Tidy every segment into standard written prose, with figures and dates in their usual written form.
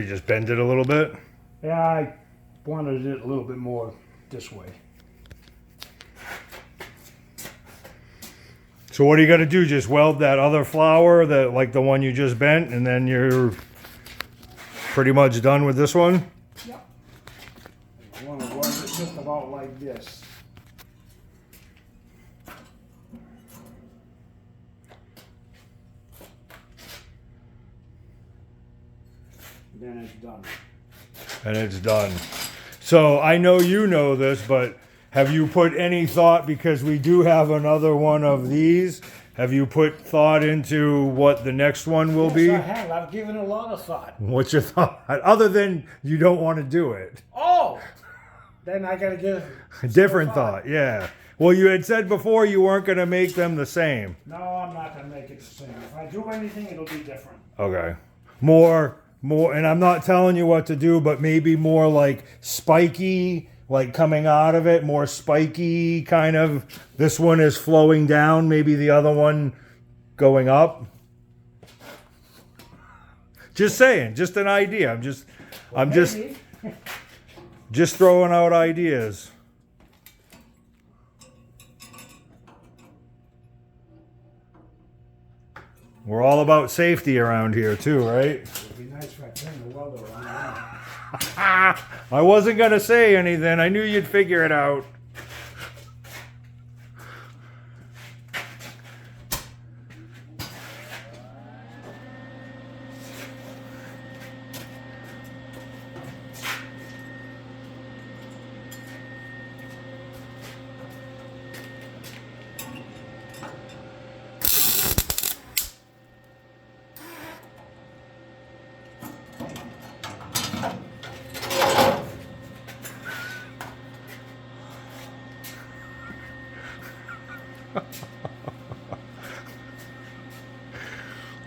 you just bend it a little bit? Yeah, I wanted it a little bit more this way. So what are you gonna do? Just weld that other flower, that like the one you just bent, and then you're pretty much done with this one? Yep. I want to weld it just about like this. Then it's done. And it's done. So I know you know this, but have you put any thought, because we do have another one of these, have you put thought into what the next one will be? Yes, I have. I've given a lot of thought. What's your thought? Other than you don't want to do it. Oh! Then I gotta give A different thought, yeah. Well, you had said before you weren't going to make them the same. No, I'm not gonna make it the same. If I do anything, it'll be different. Okay. More, and I'm not telling you what to do, but maybe more like spiky, like coming out of it, more spiky kind of. This one is flowing down, maybe the other one going up. Just saying, just an idea. I'm Maybe. just throwing out ideas. We're all about safety around here too, right? It'd be nice if I turned the welder on. I wasn't going to say anything. I knew you'd figure it out.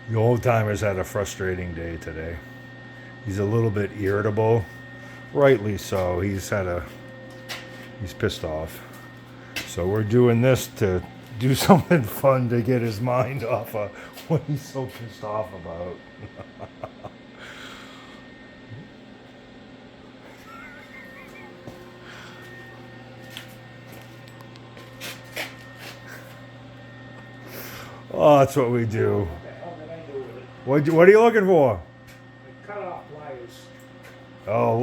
The old timer's had a frustrating day today. He's a little bit irritable, rightly so. He's pissed off. So we're doing this to do something fun to get his mind off of what he's so pissed off about. Oh, that's what we do. What the hell did I do with it? What are you looking for? I cut off pliers. Oh,